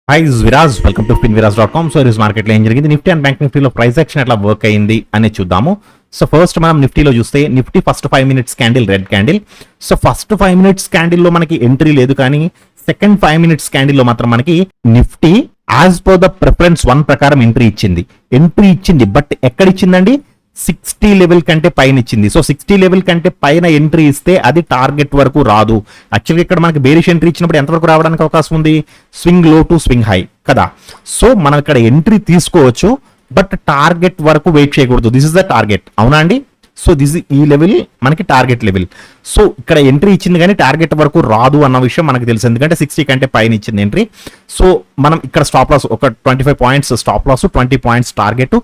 Hi this Viraj welcome to finviraz.com. So ఈరోజు మార్కెట్లో ఏం జరిగింది, నిఫ్టీ అండ్ బ్యాంక్ నిఫ్టీలో ప్రైస్ యాక్షన్ ఎట్లా వర్క్ అయింది అని చూద్దాము. సో ఫస్ట్ మనం నిఫ్టీలో చూస్తే Nifty first 5 minutes candle red candle. So first 5 minutes క్యాండిల్లో మనకి ఎంట్రీ లేదు, కానీ సెకండ్ 5 మినిట్స్ క్యాండిల్లో మాత్రం మనకి Nifty as per the preference 1 ప్రకారం ఎంట్రీ ఇచ్చింది. బట్ ఎక్కడ ఇచ్చిందండి, 60 లెవెల్ కంటే పైన ఇచ్చింది. సో 60 లెవెల్ కంటే పైన ఎంట్రీ ఇస్తే అది టార్గెట్ వరకు రాదు. యాక్చువల్గా ఇక్కడ మనకి బేరిష్ ఎంట్రీ ఇచ్చినప్పుడు ఎంతవరకు రావడానికి అవకాశం ఉంది, స్వింగ్ లో టు స్వింగ్ హై కదా. సో మనం ఇక్కడ ఎంట్రీ తీసుకోవచ్చు, బట్ టార్గెట్ వరకు వెయిట్ చేయకూడదు. దిస్ ఇస్ ద టార్గెట్, అవునా అండి. సో దిస్ ఈ లెవెల్ మనకి టార్గెట్ లెవెల్. సో ఇక్కడ ఎంట్రీ ఇచ్చింది కానీ టార్గెట్ వరకు రాదు అన్న విషయం మనకు తెలుసు, ఎందుకంటే 60 కంటే పైన ఇచ్చింది ఎంట్రీ. సో మనం ఇక్కడ స్టాప్ లాస్ ఒక 25 points stop loss, 20 points target.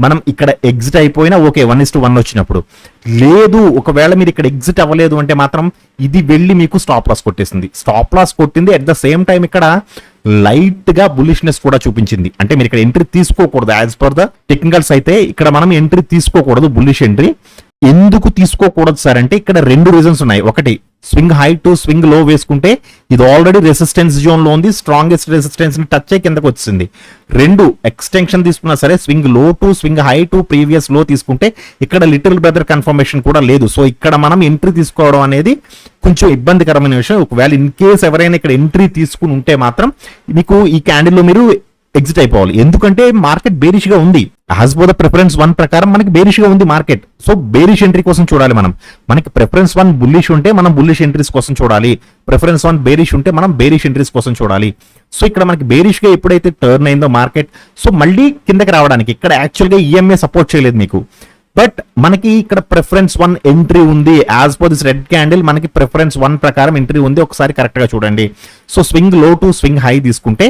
మనం ఇక్కడ ఎగ్జిట్ అయిపోయినా ఓకే, 1:1 వచ్చినప్పుడు. లేదు, ఒకవేళ మీరు ఇక్కడ ఎగ్జిట్ అవ్వలేదు అంటే మాత్రం ఇది వెళ్ళి మీకు స్టాప్ లాస్ కొట్టేసింది. స్టాప్ లాస్ కొట్టింది, అట్ ద సేమ్ టైం ఇక్కడ లైట్ గా బులిష్నెస్ కూడా చూపించింది. అంటే మీరు ఇక్కడ ఎంట్రీ తీసుకోకూడదు. యాజ్ పర్ ద టెక్నికల్స్ అయితే ఇక్కడ మనం ఎంట్రీ తీసుకోకూడదు, బులిష్ ఎంట్రీ. ఎందుకు తీసుకోకూడదు సార్ అంటే ఇక్కడ 2 రీజన్స్ ఉన్నాయి. ఒకటి, స్వింగ్ హై టు స్వింగ్ లో వేసుకుంటే ఇది ఆల్రెడీ రెసిస్టెన్స్ జోన్ లో ఉంది, స్ట్రాంగెస్ట్ రెసిస్టెన్స్ ని టచ్ అయ్యి కిందకు వచ్చింది. 2, ఎక్స్టెన్షన్ తీసుకున్నా సరే స్వింగ్ లో to swing high to previous లో తీసుకుంటే ఇక్కడ లిటిల్ బ్రదర్ కన్ఫర్మేషన్ కూడా లేదు. సో ఇక్కడ మనం ఎంట్రీ తీసుకోవడం అనేది కొంచెం ఇబ్బందికరమైన విషయం. ఒకవేళ ఇన్ కేస్ ఎవరైనా ఇక్కడ ఎంట్రీ తీసుకుని ఉంటే మాత్రం మీకు ఈ క్యాండిల్ లో మీరు ఎగ్జిట్ అయిపోవాలి. ఎందుకంటే మార్కెట్ బేరిష్ గా ఉంది. యాజ్ పర్ ద ప్రిఫరెన్స్ 1 ప్రకారం మనకి బేరిష్ గా ఉంది మార్కెట్. సో బేరిష్ ఎంట్రీ కోసం చూడాలి మనం. మనకి ప్రిఫరెన్స్ 1 బుల్లిష్ ఉంటే మనం బుల్లిష్ ఎంట్రీస్ కోసం చూడాలి, ప్రిఫరెన్స్ 1 బేరిష్ ఉంటే మనం బేరిష్ ఎంట్రీస్ కోసం చూడాలి. సో ఇక్కడ మనకి బేరిష్ గా ఎప్పుడైతే టర్న్ అయిందో మార్కెట్, సో మళ్ళీ కిందకి రావడానికి ఇక్కడ యాక్చువల్గా ఈఎంఏ సపోర్ట్ చేయలేదు మీకు. బట్ మనకి ఇక్కడ ప్రిఫరెన్స్ 1 ఎంట్రీ ఉంది. As per this red candle మనకి ప్రిఫరెన్స్ 1 ప్రకారం ఎంట్రీ ఉంది. ఒకసారి కరెక్ట్ గా చూడండి. సో స్వింగ్ లో టు స్వింగ్ హై తీసుకుంటే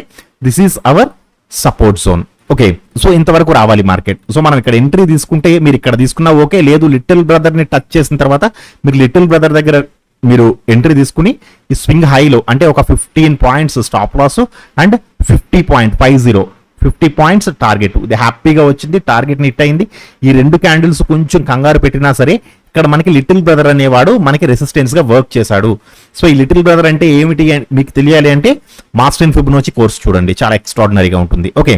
this is our support zone. Okay, so ఇంతవరకు రావాలి మార్కెట్. సో మనం ఇక్కడ ఎంట్రీ తీసుకుంటే మీరు ఇక్కడ తీసుకున్నా ఓకే, లేదు లిటిల్ బ్రదర్ ని టచ్ చేసిన తర్వాత మీరు లిటిల్ బ్రదర్ దగ్గర మీరు ఎంట్రీ తీసుకుని ఈ స్వింగ్ హైలో అంటే ఒక 15 points stop loss and 50 points target. ఇది హ్యాపీగా వచ్చింది, టార్గెట్ ని హిట్ అయింది. ఈ 2 క్యాండిల్స్ కొంచెం కంగారు పెట్టినా సరే ఇక్కడ మనకి లిటిల్ బ్రదర్ అనేవాడు మనకి రెసిస్టెన్స్ గా వర్క్ చేశాడు. సో ఈ లిటిల్ బ్రదర్ అంటే ఏమిటి మీకు తెలియాలి అంటే మాస్టర్ ఇన్ ఫిబొనాచి కోర్స్ చూడండి, చాలా ఎక్స్ట్రాడినరీగా ఉంటుంది. ఓకే,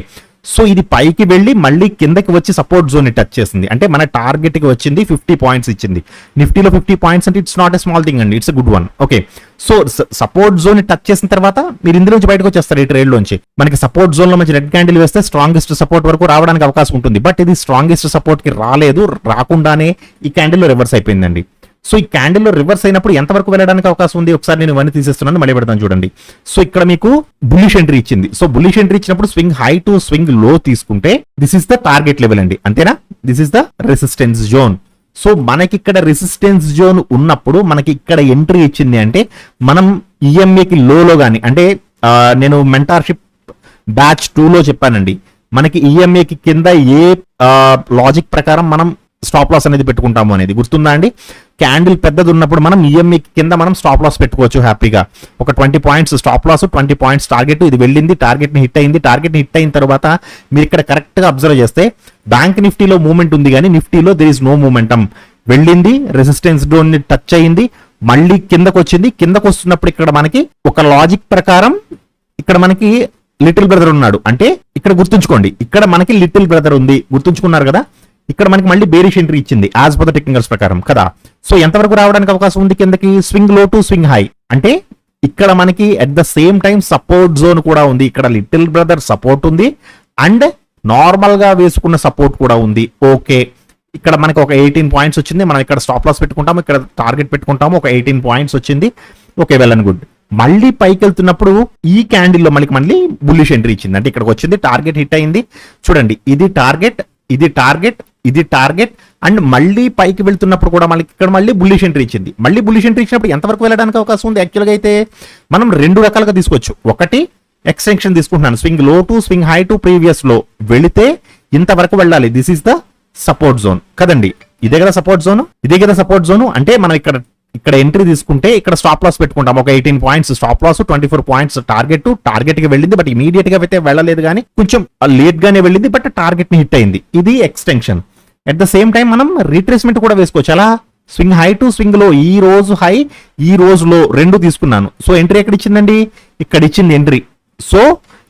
సో ఇది పైకి వెళ్ళి మళ్ళీ కిందకి వచ్చి సపోర్ట్ జోన్ ని టచ్ చేసింది. అంటే మన టార్గెట్ కి వచ్చింది 50 పాయింట్స్ ఇచ్చింది. నిఫ్టీలో 50 పాయింట్స్ అంటే it's not a small thing అండి, it's a good one. Okay, so support zone ని టచ్ చేసిన తర్వాత మీరు ఇందులోంచి బయటకు వచ్చేస్తారు. ఈ ట్రేడ్ లోంచి మనకి సపోర్ట్ జోన్ లో మంచి రెడ్ క్యాండిల్ వేస్తే స్ట్రాంగెస్ట్ సపోర్ట్ వరకు రావడానికి అవకాశం ఉంటుంది. బట్ ఇది స్ట్రాంగెస్ట్ సపోర్ట్ కి రాలేదు, రాకుండానే ఈ క్యాండిల్ లో రివర్స్ అయిపోయిందండి. సో ఈ క్యాండిల్ లో రివర్స్ అయినప్పుడు ఎంతవరకు వెళ్ళడానికి అవకాశం ఉంది, ఒకసారి నేను ఇవన్నీ తీసేస్తున్నాను, మళ్ళీ పెడతాను చూడండి. సో ఇక్కడ మీకు బుల్లిష్ ఎంట్రీ ఇచ్చింది. సో బుల్లిష్ ఎంట్రీ ఇచ్చినప్పుడు స్వింగ్ హై టు స్వింగ్ లో తీసుకుంటే this is the target level అండి, అంతేనా. This is the resistance zone. So మనకి ఇక్కడ రెసిస్టెన్స్ జోన్ ఉన్నప్పుడు మనకి ఇక్కడ ఎంట్రీ ఇచ్చింది అంటే మనం ఈఎంఏకి లోలో కానీ, అంటే నేను మెంటార్షిప్ బ్యాచ్ 2లో చెప్పానండి, మనకి ఈఎంఏకి కింద ఏ లాజిక్ ప్రకారం మనం స్టాప్ లాస్ అనేది పెట్టుకుంటాము అనేది గుర్తుందా అండి. క్యాండిల్ పెద్దది ఉన్నప్పుడు మనం ఈఎంఐ కింద మనం స్టాప్ లాస్ పెట్టుకోవచ్చు హ్యాపీగా. ఒక 20 points stop loss, 20 points target. ఇది వెళ్ళింది, టార్గెట్ ని హిట్ అయింది. టార్గెట్ ని హిట్ అయిన తర్వాత మీరు ఇక్కడ కరెక్ట్ గా అబ్జర్వ్ చేస్తే బ్యాంక్ నిఫ్టీలో మూవ్మెంట్ ఉంది, కానీ నిఫ్టీలో దేర్ ఇస్ నో మూమెంటం. వెళ్ళింది, రెసిస్టెన్స్ జోన్ ని టచ్ అయింది, మళ్ళీ కిందకు వచ్చింది. కిందకు వస్తున్నప్పుడు ఇక్కడ మనకి ఒక లాజిక్ ప్రకారం ఇక్కడ మనకి లిటిల్ బ్రదర్ ఉన్నాడు. అంటే ఇక్కడ గుర్తుంచుకోండి, ఇక్కడ మనకి లిటిల్ బ్రదర్ ఉంది, గుర్తుంచుకున్నారు కదా. ఇక్కడ మనకి మళ్ళీ బేరిష్ ఎంట్రీ ఇచ్చింది యాజ్ పర్ ద టెక్నికల్స్ ప్రకారం కదా. సో ఎంతవరకు రావడానికి అవకాశం ఉంది కిందకి, స్వింగ్ లో టు స్వింగ్ హై. అంటే ఇక్కడ మనకి at the same time support zone కూడా ఉంది. ఇక్కడ లిటిల్ బ్రదర్ సపోర్ట్ ఉంది అండ్ నార్మల్ గా వేసుకున్న సపోర్ట్ కూడా ఉంది. ఓకే, ఇక్కడ మనకి ఒక 18 పాయింట్స్ వచ్చింది. మనం ఇక్కడ స్టాప్ లాస్ పెట్టుకుంటాము, ఇక్కడ టార్గెట్ పెట్టుకుంటాము. ఒక 18 పాయింట్స్ వచ్చింది. Okay, well and good. మళ్ళీ పైకి వెళ్తున్నప్పుడు ఈ క్యాండిల్ లో మళ్ళీ బుల్లిష్ ఎంట్రీ ఇచ్చింది. అంటే ఇక్కడికి వచ్చింది, టార్గెట్ హిట్ అయింది. చూడండి, ఇది టార్గెట్, ఇది టార్గెట్, ఇది టార్గెట్. అండ్ మళ్ళీ పైకి వెళ్తున్నప్పుడు కూడా మనకి ఇక్కడ మళ్ళీ బుల్లిష్ ఎంట్రీ ఇచ్చింది. మళ్ళీ బుల్లిష్ ఎంట్రీ ఇచ్చినప్పుడు ఎంతవరకు వెళ్ళడానికి అవకాశం ఉంది యాక్చువల్గా అయితే మనం 2 రకాలుగా తీసుకోవచ్చు. ఒకటి, ఎక్స్టెన్షన్ తీసుకుంటున్నాను, స్వింగ్ లో to swing high to previous లో వెళితే ఇంతవరకు వెళ్ళాలి. This is the support zone కదండి. ఇదే కదా సపోర్ట్ జోన్, ఇదే కదా సపోర్ట్ జోన్. అంటే మనం ఇక్కడ ఎంట్రీ తీసుకుంటే ఇక్కడ స్టాప్ లాస్ పెట్టుకుంటాం. ఒక 18 points stop loss, 24 points target కి వెళ్ళింది. బట్ ఇమీడియట్ గా అయితే వెళ్ళలేదు, కానీ కొంచెం లేట్ గానే వెళ్ళింది. బట్ టార్గెట్ ని హిట్ అయింది. ఇది extension. At the same time మనం రీట్రేస్మెంట్ కూడా వేసుకోవచ్చు. అలా స్వింగ్ హై టు స్వింగ్ లో, ఈ రోజు హై ఈ రోజు లో 2 తీసుకున్నాను. సో ఎంట్రీ ఎక్కడ ఇచ్చిందండి, ఇక్కడ ఇచ్చింది ఎంట్రీ. సో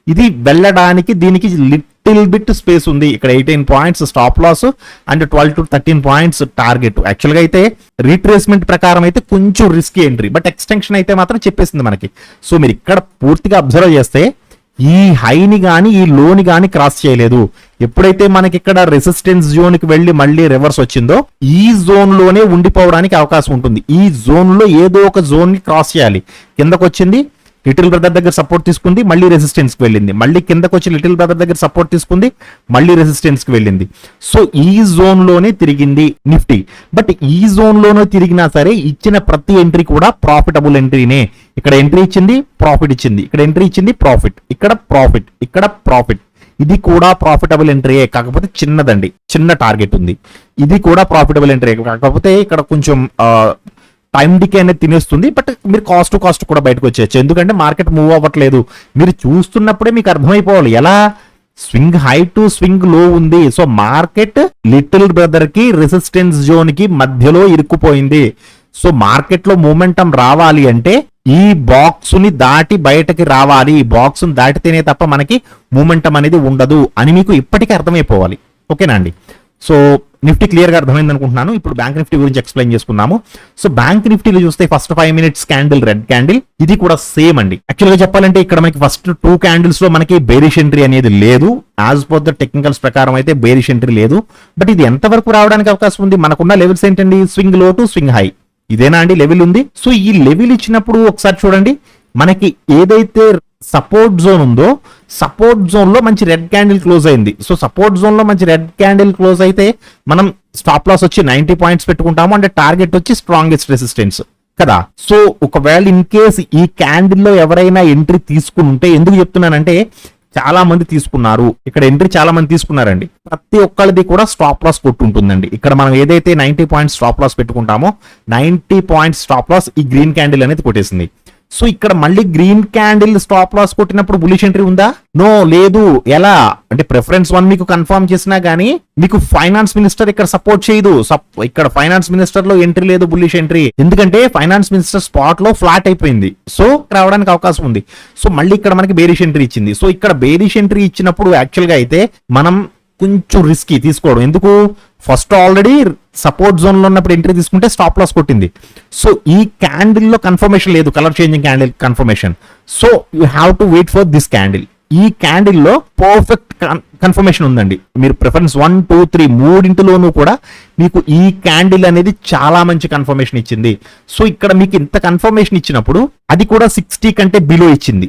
ఇది వెళ్ళడానికి దీనికి లిటిల్ బిట్ స్పేస్ ఉంది. ఇక్కడ 18 points stop loss and 12 to 13 points target. యాక్చువల్గా అయితే రీట్రేస్మెంట్ ప్రకారం అయితే కొంచెం రిస్కీ ఎంట్రీ, బట్ ఎక్స్టెన్షన్ అయితే మాత్రం చెప్పేసింది మనకి. సో మీరు ఇక్కడ పూర్తిగా అబ్జర్వ్ చేస్తే ఈ హైని కానీ ఈ లోని కానీ క్రాస్ చేయలేదు. ఎప్పుడైతే మనకి ఇక్కడ రెసిస్టెన్స్ జోన్ కి వెళ్ళి మళ్ళీ రివర్స్ వచ్చిందో ఈ జోన్ లోనే ఉండిపోవడానికి అవకాశం ఉంటుంది. ఈ జోన్ లో ఏదో ఒక జోన్ ని క్రాస్ చేయాలి. కిందకు వచ్చింది, లిటిల్ బ్రదర్ దగ్గర సపోర్ట్ తీసుకుంది, మళ్ళీ రెసిస్టెన్స్ కి వెళ్ళింది, మళ్ళీ కిందకు వచ్చి లిటిల్ బ్రదర్ దగ్గర సపోర్ట్ తీసుకుంది, మళ్ళీ రెసిస్టెన్స్ కి వెళ్ళింది. సో ఈ జోన్ లోనే తిరిగింది నిఫ్టీ. బట్ ఈ జోన్ లోనే తిరిగినా సరే ఇచ్చిన ప్రతి ఎంట్రీ కూడా ప్రాఫిటబుల్ ఎంట్రీనే. ఇక్కడ ఎంట్రీ ఇచ్చింది, ప్రాఫిట్ ఇచ్చింది, ఇక్కడ ఎంట్రీ ఇచ్చింది, ప్రాఫిట్, ఇక్కడ ప్రాఫిట్, ఇక్కడ ప్రాఫిట్. ఇది కూడా ప్రాఫిటబుల్ ఎంట్రీయే, కాకపోతే చిన్నదండి, చిన్న టార్గెట్ ఉంది. ఇది కూడా ప్రాఫిటబుల్ ఎంట్రీ, కాకపోతే ఇక్కడ కొంచెం టైం డికే అనేది తినేస్తుంది. బట్ మీరు కాస్ట్ కూడా బయటకు వచ్చేయచ్చు, ఎందుకంటే మార్కెట్ మూవ్ అవ్వట్లేదు. మీరు చూస్తున్నప్పుడే మీకు అర్థమైపోవాలి ఎలా స్వింగ్ హై టు స్వింగ్ లో ఉంది. సో మార్కెట్ లిటిల్ బ్రదర్ కి రెసిస్టెన్స్ జోన్ కి మధ్యలో ఇరుక్కుపోయింది. సో మార్కెట్ లో మూమెంటం రావాలి అంటే ఈ బాక్స్ ని దాటి బయటకి రావాలి. ఈ బాక్స్ ని దాటితేనే తప్ప మనకి మూమెంటం అనేది ఉండదు అని మీకు ఇప్పటికే అర్థమైపోవాలి. ఓకేనా అండి? సో నిఫ్టీ క్లియర్ గా అర్థమైంది అనుకుంటున్నాను. ఇప్పుడు బ్యాంక్ నిఫ్టీ గురించి ఎక్స్ప్లెయిన్ చేసుకుందాము. సో బ్యాంక్ నిఫ్టీలో చూస్తే first 5 minutes candle red candle, ఇది కూడా సేమ్ అండి. యాక్చువల్ గా చెప్పాలంటే ఇక్కడ మనకి ఫస్ట్ 2 candles లో మనకి బేరిష్ ఎంట్రీ అనేది లేదు. యాజ్ పర్ ద టెక్నికల్స్ ప్రకారం అయితే బేరిష్ ఎంట్రీ లేదు. బట్ ఇది ఎంత వరకు రావడానికి అవకాశం ఉంది? మనకున్న లెవెల్స్ ఏంటండి? స్వింగ్ లో టు స్వింగ్ హై, ఇదేనా అండి లెవెల్ ఉంది. సో ఈ లెవెల్ ఇచ్చినప్పుడు ఒకసారి చూడండి, మనకి ఏదైతే సపోర్ట్ జోన్ ఉందో సపోర్ట్ జోన్ లో మంచి రెడ్ క్యాండిల్ క్లోజ్ అయింది. సో సపోర్ట్ జోన్ లో మంచి రెడ్ క్యాండిల్ క్లోజ్ అయితే మనం స్టాప్ లాస్ వచ్చి 90 పాయింట్స్ పెట్టుకుంటాము, అంటే టార్గెట్ వచ్చి స్ట్రాంగెస్ట్ రెసిస్టెన్స్ కదా. సో ఒకవేళ ఇన్ కేస్ ఈ క్యాండిల్ లో ఎవరైనా ఎంట్రీ తీసుకుని ఉంటే, ఎందుకు చెప్తున్నానంటే చాలా మంది తీసుకున్నారు, ఇక్కడ ఎంట్రీ చాలా మంది తీసుకున్నారండి. ప్రతి ఒక్కరిది కూడా స్టాప్ లాస్ కొట్టుంటుందండి. ఇక్కడ మనం ఏదైతే 90 పాయింట్స్ స్టాప్ లాస్ పెట్టుకుంటామో 90 పాయింట్స్ స్టాప్ లాస్ ఈ గ్రీన్ క్యాండిల్ అనేది కొట్టేసింది. సో ఇక్కడ మళ్ళీ గ్రీన్ క్యాండిల్ స్టాప్ లాస్ కొట్టినప్పుడు బులిష్ ఎంట్రీ ఉందా? నో, లేదు. ఎలా అంటే ప్రిఫరెన్స్ 1 మీకు కన్ఫర్మ్ చేసినా గానీ మీకు ఫైనాన్స్ మినిస్టర్ ఇక్కడ సపోర్ట్ చేయదు. ఇక్కడ ఫైనాన్స్ మినిస్టర్ లో ఎంట్రీ లేదు, బులిష్ ఎంట్రీ, ఎందుకంటే ఫైనాన్స్ మినిస్టర్ స్పాట్ లో ఫ్లాట్ అయిపోయింది. సో రావడానికి అవకాశం ఉంది. సో మళ్ళీ ఇక్కడ మనకి బేరిష్ ఎంట్రీ ఇచ్చింది. సో ఇక్కడ బేరిష్ ఎంట్రీ ఇచ్చినప్పుడు యాక్చువల్ గా అయితే మనం కొంచెం రిస్కీ తీసుకోవడం. ఎందుకు? ఫస్ట్ ఆల్రెడీ సపోర్ట్ జోన్ లో ఉన్నప్పుడు ఎంట్రీ తీసుకుంటే స్టాప్ లాస్ కొట్టింది. సో ఈ క్యాండిల్ లో కన్ఫర్మేషన్ లేదు, colour changing candle confirmation. So you have to wait for this candle. ఈ క్యాండిల్ లో పర్ఫెక్ట్ కన్ఫర్మేషన్ ఉందండి. మీరు ప్రిఫరెన్స్ 1, 2, 3 మూడింటిలోనూ కూడా మీకు ఈ క్యాండిల్ అనేది చాలా మంచి కన్ఫర్మేషన్ ఇచ్చింది. సో ఇక్కడ మీకు ఇంత కన్ఫర్మేషన్ ఇచ్చినప్పుడు అది కూడా 60 కంటే బిలో ఇచ్చింది.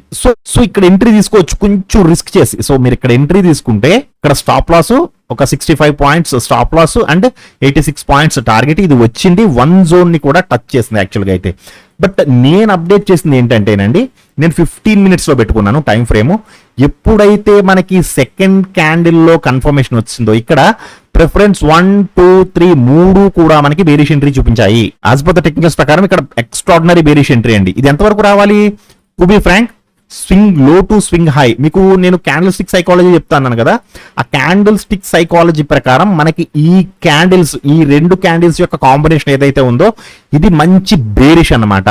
సో ఇక్కడ ఎంట్రీ తీసుకోవచ్చు కొంచెం రిస్క్ చేసి. సో మీరు ఇక్కడ ఎంట్రీ తీసుకుంటే ఇక్కడ స్టాప్ లాస్ ఒక 65 points stop loss and 86 points target, ఇది వచ్చింది 1 జోన్ ని కూడా టచ్ చేసింది యాక్చువల్గా అయితే. బట్ నేను అప్డేట్ చేసింది ఏంటంటేనండి, నేను 15 minutes లో పెట్టుకున్నాను టైం ఫ్రేమ్. ఎప్పుడైతే మనకి సెకండ్ క్యాండిల్ లో కన్ఫర్మేషన్ వచ్చిందో ఇక్కడ ప్రిఫరెన్స్ 1, 2, 3 మూడు కూడా మనకి బేరిష్ ఎంట్రీ చూపించాయి. యాజ్ పర్ ద టెక్నికల్స్ ప్రకారం ఇక్కడ ఎక్స్ట్రాడినరీ బేరిష్ ఎంట్రీ అండి. ఇది ఎంతవరకు రావాలి? టు బి ఫ్రాంక్, స్వింగ్ లో టు స్వింగ్ హై. మీకు నేను క్యాండిల్ స్టిక్ సైకాలజీ చెప్తాను కదా, ఆ క్యాండిల్ స్టిక్ సైకాలజీ ప్రకారం మనకి ఈ క్యాండిల్స్, ఈ 2 క్యాండిల్స్ యొక్క కాంబినేషన్ ఏదైతే ఉందో ఇది మంచి బేరిష్ అన్నమాట.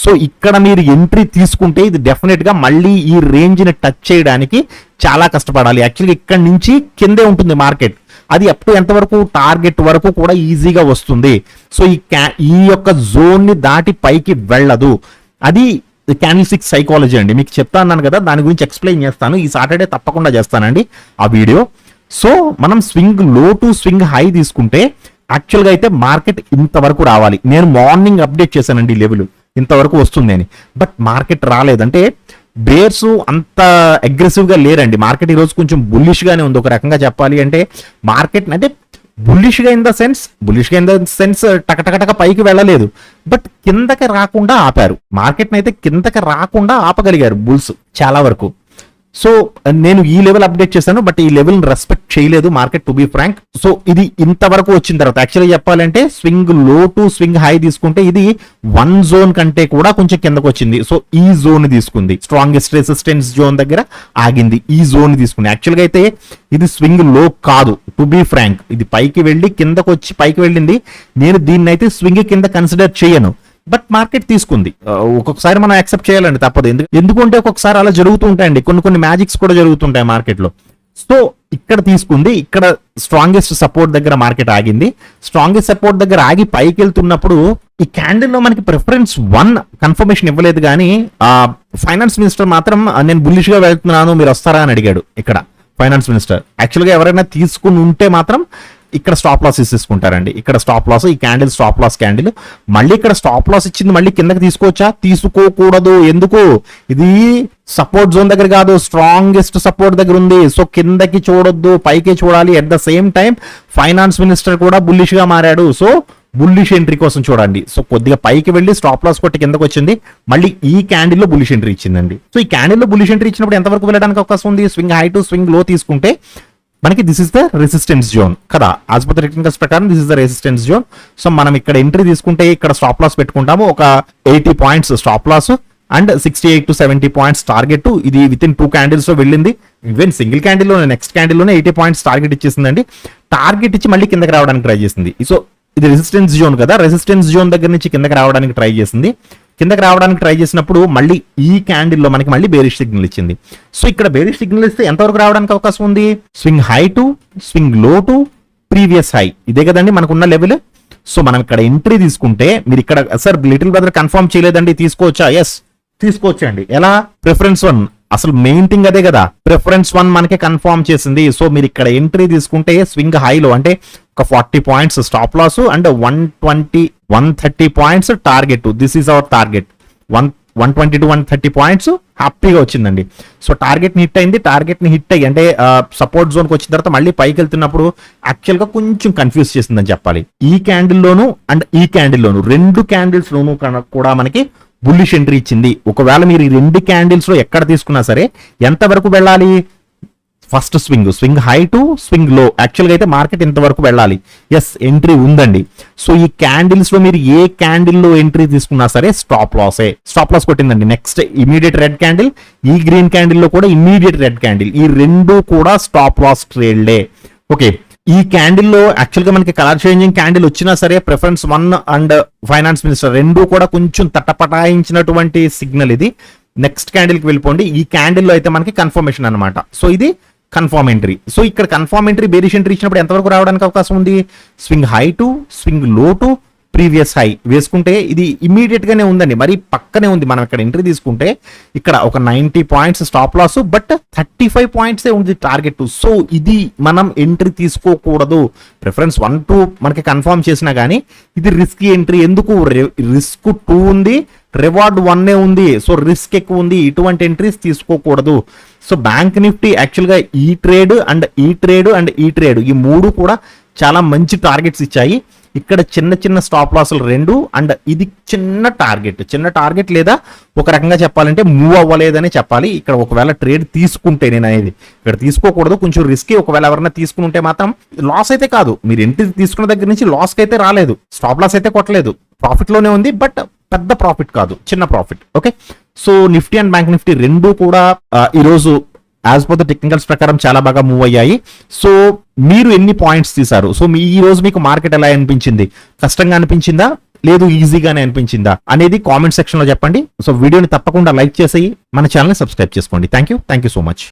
సో ఇక్కడ మీరు ఎంట్రీ తీసుకుంటే ఇది డెఫినెట్ గా మళ్ళీ ఈ రేంజ్ ని టచ్ చేయడానికి చాలా కష్టపడాలి. యాక్చువల్గా ఇక్కడ నుంచి కిందే ఉంటుంది మార్కెట్, అది అప్ టు ఎంతవరకు? టార్గెట్ వరకు కూడా ఈజీగా వస్తుంది. సో ఈ యొక్క జోన్ ని దాటి పైకి వెళ్ళదు. అది క్యాండిల్ స్టిక్ సైకాలజీ అండి. మీకు చెప్తా అన్నాను కదా, దాని గురించి ఎక్స్ప్లెయిన్ చేస్తాను. ఈ సాటర్డే తప్పకుండా చేస్తానండి ఆ వీడియో. సో మనం స్వింగ్ లో టు స్వింగ్ హై తీసుకుంటే యాక్చువల్గా అయితే మార్కెట్ ఇంతవరకు రావాలి. నేను మార్నింగ్ అప్డేట్ చేశానండి ఈ లెవెల్ ఇంతవరకు వస్తుంది అని, బట్ మార్కెట్ రాలేదంటే బేర్స్ అంత అగ్రెసివ్ గా లేరండి. మార్కెట్ ఈరోజు కొంచెం బుల్లిష్ గానే ఉంది. ఒక రకంగా చెప్పాలి అంటే మార్కెట్ అంటే బుల్లిష్ గా ఇన్ ద సెన్స్ టకటకటక పైకి వెళ్ళలేదు, బట్ కిందకి రాకుండా ఆపారు. మార్కెట్ అయితే కిందకి రాకుండా ఆపగలిగారు బుల్స్ చాలా వరకు. సో నేను ఈ లెవెల్ అప్డేట్ చేశాను, బట్ ఈ లెవెల్ రెస్పెక్ట్ చేయలేదు market, to be frank. So ఇది ఇంతవరకు వచ్చిన తర్వాత యాక్చువల్గా చెప్పాలంటే స్వింగ్ లో టు స్వింగ్ హై తీసుకుంటే ఇది 1 జోన్ కంటే కూడా కొంచెం కిందకు వచ్చింది. సో ఈ జోన్ తీసుకుంది, స్ట్రాంగెస్ట్ రెసిస్టెన్స్ జోన్ దగ్గర ఆగింది. ఈ జోన్ తీసుకుంది. యాక్చువల్గా అయితే ఇది స్వింగ్ లో కాదు, టు బి ఫ్రాంక్. ఇది పైకి వెళ్ళి కిందకు వచ్చి పైకి వెళ్ళింది. నేను దీన్ని అయితే స్వింగ్ కింద కన్సిడర్ చేయను. బట్ మార్కెట్ తీసుకుంది. ఒక్కొక్కసారి మనం యాక్సెప్ట్ చేయాలండి, తప్పదు. ఎందుకంటే ఒక్కొక్కసారి అలా జరుగుతూ ఉంటాయండి, కొన్ని మ్యాజిక్స్ కూడా జరుగుతుంటాయి మార్కెట్ లో. సో ఇక్కడ తీసుకుంది, ఇక్కడ స్ట్రాంగెస్ట్ సపోర్ట్ దగ్గర మార్కెట్ ఆగింది. స్ట్రాంగెస్ట్ సపోర్ట్ దగ్గర ఆగి పైకి వెళ్తున్నప్పుడు ఈ క్యాండిల్ లో మనకి ప్రిఫరెన్స్ 1 కన్ఫర్మేషన్ ఇవ్వలేదు, కానీ ఫైనాన్స్ మినిస్టర్ మాత్రం నేను బుల్లిష్ గా వెళ్తున్నాను మీరు వస్తారా అని అడిగాడు. ఇక్కడ ఫైనాన్స్ మినిస్టర్ యాక్చువల్గా ఎవరైనా తీసుకుని ఉంటే మాత్రం ఇక్కడ స్టాప్ లాస్ తీసుకుంటారండి. ఇక్కడ స్టాప్ లాస్, ఈ క్యాండిల్ స్టాప్ లాస్ క్యాండిల్. మళ్ళీ ఇక్కడ స్టాప్ లాస్ ఇచ్చింది, మళ్ళీ కిందకి తీసుకోవచ్చా? తీసుకోకూడదు. ఎందుకు? ఇది సపోర్ట్ జోన్ దగ్గర కాదు, స్ట్రాంగెస్ట్ సపోర్ట్ దగ్గర ఉంది. సో కిందకి చూడొద్దు, పైకి చూడాలి. At the same time finance minister కూడా బుల్లిష్ గా మారాడు. సో బుల్లిష్ ఎంట్రీ కోసం చూడండి. సో కొద్దిగా పైకి వెళ్ళి స్టాప్ లాస్ కొట్టి కిందకి వచ్చింది, మళ్ళీ ఈ క్యాండిల్ లో బుల్లిష్ ఎంట్రీ ఇచ్చిందండి. సో ఈ క్యాండిల్ లో బుల్లిష్ ఎంట్రీ ఇచ్చినప్పుడు ఎంతవరకు వెళ్ళడానికి అవకాశం ఉంది? స్వింగ్ హై టు స్వింగ్ లో తీసుకుంటే మనకి this is the resistance zone కదా, యాజ్ పర్ ద టెక్నికల్స్ ప్రకారం this is the resistance zone. So మనం ఇక్కడ ఎంట్రీ తీసుకుంటే ఇక్కడ స్టాప్ లాస్ పెట్టుకుంటాము, ఒక 80 points stop loss and 68 to 70 points target. ఇది విత్ ఇన్ 2 క్యాండిల్స్ లో వెళ్ళింది. ఈవెన్ సింగిల్ క్యాండిల్ లో నెక్స్ట్ క్యాండిల్ లోనే 80 పాయింట్స్ టార్గెట్ ఇచ్చేసిందండి. టార్గెట్ ఇచ్చి మళ్ళీ కిందకి రావడానికి ట్రై చేసింది. సో ఇది రెసిస్టెన్స్ జోన్ కదా, రెసిస్టెన్స్ జోన్ దగ్గర నుంచి కిందకి రావడానికి ట్రై చేసింది. కిందకి రావడానికి ట్రై చేసినప్పుడు మళ్ళీ ఈ క్యాండిల్ లో మనకి మళ్ళీ బేరిష్ సిగ్నల్ ఇచ్చింది. సో ఇక్కడ బేరిష్ సిగ్నల్ ఇస్తే ఎంతవరకు రావడానికి అవకాశం ఉంది? స్వింగ్ హై టు స్వింగ్ లో టు ప్రీవియస్ హై, ఇదే కదండి మనకున్న లెవెల్. సో మనం ఇక్కడ ఎంట్రీ తీసుకుంటే, మీరు ఇక్కడ సార్ లిటిల్ బ్రదర్ కన్ఫర్మ్ చేయలేదండి తీసుకోవచ్చా? ఎస్ తీసుకోవచ్చండి. ఎలా? ప్రిఫరెన్స్ 1, అసలు మెయిన్ థింగ్ అదే కదా, ప్రిఫరెన్స్ 1 మనకి కన్ఫర్మ్ చేసింది. సో మీరు ఇక్కడ ఎంట్రీ తీసుకుంటే స్వింగ్ హైలో అంటే ఒక 40 points stop loss and 130 points target. This is our target. 120 to 130 points హ్యాపీగా వచ్చిందండి. సో టార్గెట్ ని హిట్ అయింది. టార్గెట్ ని హిట్ అయ్యి అంటే సపోర్ట్ జోన్కి వచ్చిన తర్వాత మళ్ళీ పైకి వెళ్తున్నప్పుడు యాక్చువల్ గా కొంచెం కన్ఫ్యూజ్ చేసిందని చెప్పాలి. ఈ క్యాండిల్ లోను అండ్ ఈ క్యాండిల్ లోను, 2 క్యాండిల్స్ లోను కూడా మనకి బుల్లిష్ ఎంట్రీ ఇచ్చింది. ఒకవేళ మీరు ఈ 2 క్యాండిల్స్ లో ఎక్కడ తీసుకున్నా సరే ఎంత వరకు వెళ్ళాలి? First swing high to swing low. యాక్చువల్గా అయితే మార్కెట్ ఇంతవరకు వెళ్ళాలి. ఎస్ ఎంట్రీ ఉందండి. సో ఈ క్యాండిల్స్ లో మీరు ఏ క్యాండిల్ లో ఎంట్రీ తీసుకున్నా సరే స్టాప్ లాస్ కొట్టిందండి. నెక్స్ట్ ఇమీడియట్ రెడ్ క్యాండిల్, ఈ గ్రీన్ క్యాండిల్ లో కూడా ఇమీడియట్ రెడ్ క్యాండిల్, ఈ 2 కూడా స్టాప్ లాస్ ట్రేడ్లే. ఓకే, ఈ క్యాండిల్ లో యాక్చువల్ గా మనకి కలర్ చేంజింగ్ క్యాండిల్ వచ్చినా సరే ప్రిఫరెన్స్ 1 అండ్ ఫైనాన్స్ మినిస్టర్ 2 కూడా కొంచెం తట్టపటాయించినటువంటి సిగ్నల్ ఇది. నెక్స్ట్ క్యాండిల్ కి వెళ్ళిపోండి. ఈ క్యాండిల్ లో అయితే మనకి కన్ఫర్మేషన్ అనమాట. సో ఇది కన్ఫర్మ్ ఎంట్రీ. సో ఇక్కడ కన్ఫర్మ్ ఎంట్రీ బేరిష్ ఎంట్రీ ఇచ్చినప్పుడు ఎంతవరకు రావడానికి అవకాశం ఉంది? స్వింగ్ హై టు స్వింగ్ లో టు ప్రీవియస్ హై వేసుకుంటే ఇది ఇమీడియట్ గానే ఉందండి, మరి పక్కనే ఉంది. మనం ఇక్కడ ఎంట్రీ తీసుకుంటే ఇక్కడ ఒక 90 పాయింట్స్ స్టాప్ లాస్, బట్ 35 పాయింట్సే ఉంది టార్గెట్. సో ఇది మనం ఎంట్రీ తీసుకోకూడదు. ప్రిఫరెన్స్ 1, 2 మనకి కన్ఫర్మ్ చేసినా కానీ ఇది రిస్కీ ఎంట్రీ. ఎందుకు? రిస్క్ 2 ఉంది, రివార్డ్ 1 ఉంది. సో రిస్క్ ఎక్కువ ఉంది, ఇటువంటి ఎంట్రీస్ తీసుకోకూడదు. సో బ్యాంక్ నిఫ్టీ యాక్చువల్గా ఈ ట్రేడ్ అండ్ ఈ ట్రేడ్ అండ్ ఈ ట్రేడ్, ఈ 3 కూడా చాలా మంచి టార్గెట్స్ ఇచ్చాయి. ఇక్కడ చిన్న స్టాప్ లాసులు 2 అండ్ ఇది చిన్న టార్గెట్ లేదా ఒక రకంగా చెప్పాలంటే మూవ్ అవ్వలేదని చెప్పాలి. ఇక్కడ ఒకవేళ ట్రేడ్ తీసుకుంటే, నేను అనేది ఇక్కడ తీసుకోకూడదు, కొంచెం రిస్కీ. ఒకవేళ ఎవరైనా తీసుకుని ఉంటే మాత్రం లాస్ అయితే కాదు, మీరు ఎంట్రీ తీసుకున్న దగ్గర నుంచి లాస్కి అయితే రాలేదు, స్టాప్ లాస్ అయితే కొట్టలేదు, ప్రాఫిట్ లోనే ఉంది. బట్ పెద్ద ప్రాఫిట్ కాదు, చిన్న profit. Okay, so Nifty and bank Nifty 2 కూడా ఈరోజు యాజ్ పర్ ద టెక్నికల్స్ ప్రకారం చాలా బాగా మూవ్ అయ్యాయి. సో మీరు ఎన్ని పాయింట్స్ తీశారు? సో ఈ రోజు మీకు మార్కెట్ ఎలా అనిపించింది? కష్టంగా అనిపించిందా, లేదు ఈజీగానే అనిపించిందా అనేది కామెంట్ సెక్షన్ లో చెప్పండి. సో వీడియోని తప్పకుండా లైక్ చేసి మన ఛానల్ ని సబ్స్క్రైబ్ చేసుకోండి. Thank you so much.